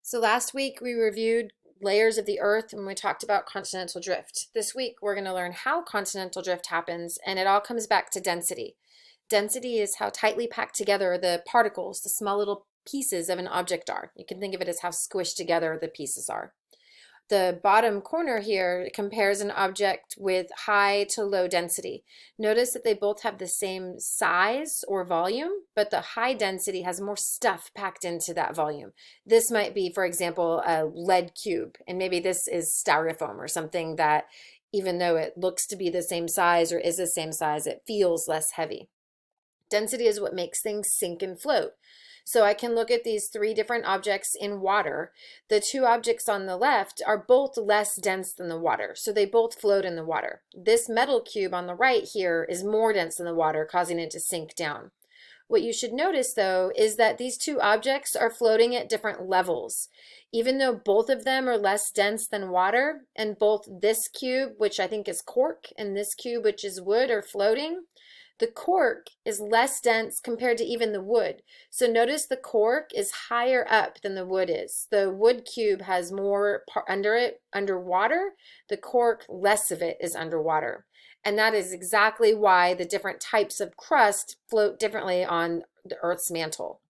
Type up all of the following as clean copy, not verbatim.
So last week we reviewed layers of the earth and we talked about continental drift. This week we're going to learn how continental drift happens, and it all comes back to density. Density is how tightly packed together the particles, the small little pieces of an object are. You can think of it as how squished together the pieces are. The bottom corner here compares an object with high to low density. Notice that they both have the same size or volume, but the high density has more stuff packed into that volume. This might be, for example, a lead cube, and maybe this is styrofoam or something that, even though it looks to be the same size or is the same size, it feels less heavy. Density is what makes things sink and float. So I can look at these three different objects in water. The two objects on the left are both less dense than the water, so they both float in the water. This metal cube on the right here is more dense than the water, causing it to sink down. What you should notice, though, is that these two objects are floating at different levels. Even though both of them are less dense than water, and both this cube, which I think is cork, and this cube, which is wood, are floating, the cork is less dense compared to even the wood. So notice the cork is higher up than the wood is. The wood cube has more under it, underwater. The cork, less of it is underwater. And that is exactly why the different types of crust float differently on the Earth's mantle.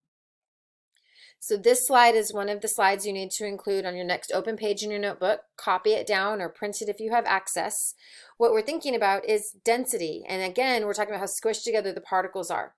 So this slide is one of the slides you need to include on your next open page in your notebook. Copy it down or print it if you have access. What we're thinking about is density. And again, we're talking about how squished together the particles are.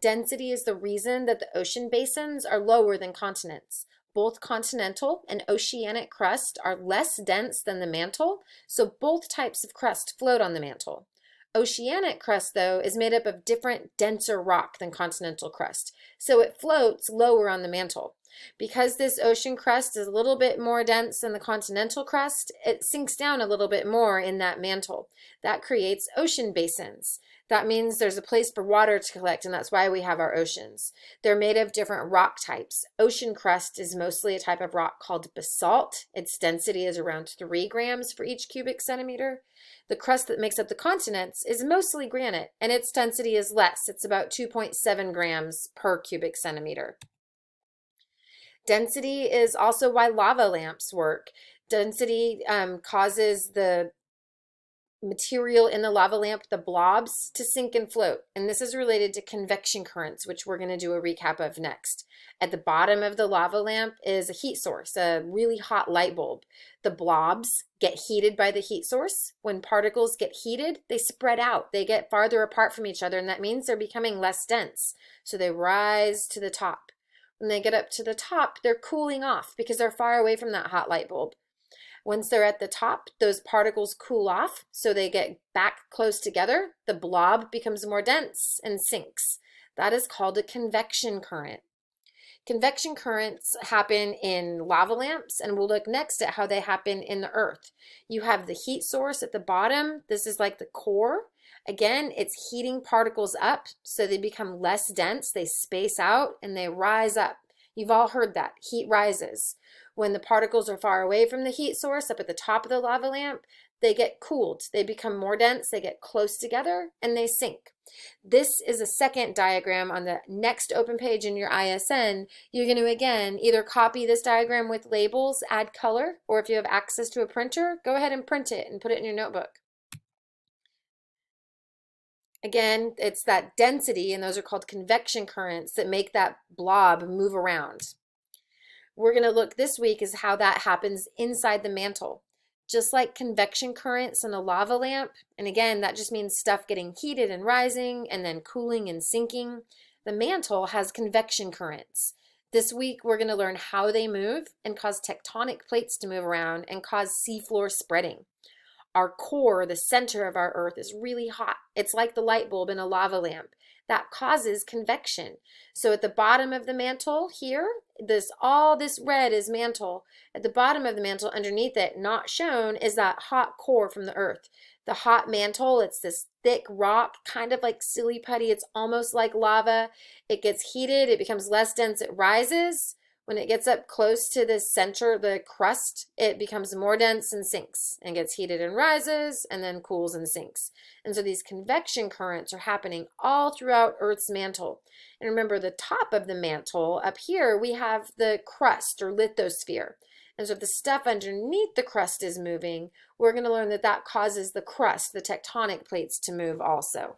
Density is the reason that the ocean basins are lower than continents. Both continental and oceanic crust are less dense than the mantle, so both types of crust float on the mantle. Oceanic crust, though, is made up of different, denser rock than continental crust, so it floats lower on the mantle. Because this ocean crust is a little bit more dense than the continental crust, it sinks down a little bit more in that mantle. That creates ocean basins. That means there's a place for water to collect, and that's why we have our oceans. They're made of different rock types. Ocean crust is mostly a type of rock called basalt. Its density is around 3 grams for each cubic centimeter. The crust that makes up the continents is mostly granite, and its density is less. It's about 2.7 grams per cubic centimeter. Density is also why lava lamps work. Density causes the material in the lava lamp, the blobs, to sink and float. And this is related to convection currents, which we're going to do a recap of next. At the bottom of the lava lamp is a heat source, a really hot light bulb. The blobs get heated by the heat source. When particles get heated, they spread out. They get farther apart from each other, and that means they're becoming less dense. So they rise to the top. When they get up to the top, they're cooling off because they're far away from that hot light bulb. Once they're at the top, those particles cool off, so they get back close together. The blob becomes more dense and sinks. That is called a convection current. Convection currents happen in lava lamps, and we'll look next at how they happen in the earth. You have the heat source at the bottom. This is like the core. Again, it's heating particles up so they become less dense, they space out, and they rise up. You've all heard that. Heat rises. When the particles are far away from the heat source up at the top of the lava lamp, they get cooled. They become more dense, they get close together, and they sink. This is a second diagram on the next open page in your ISN. You're going to, again, either copy this diagram with labels, add color, or if you have access to a printer, go ahead and print it and put it in your notebook. Again, it's that density, and those are called convection currents, that make that blob move around. We're going to look this week is how that happens inside the mantle. Just like convection currents in a lava lamp, and again, that just means stuff getting heated and rising and then cooling and sinking, the mantle has convection currents. This week, we're going to learn how they move and cause tectonic plates to move around and cause seafloor spreading. Our core, the center of our Earth, is really hot. It's like the light bulb in a lava lamp. That causes convection. So at the bottom of the mantle here, all this red is mantle. At the bottom of the mantle, underneath it, not shown, is that hot core from the Earth. The hot mantle, it's this thick rock, kind of like silly putty. It's almost like lava. It gets heated. It becomes less dense. It rises. When it gets up close to the center, the crust, it becomes more dense and sinks and gets heated and rises and then cools and sinks. And so these convection currents are happening all throughout Earth's mantle. And remember, the top of the mantle, up here, we have the crust or lithosphere. And so if the stuff underneath the crust is moving, we're going to learn that that causes the crust, the tectonic plates, to move also.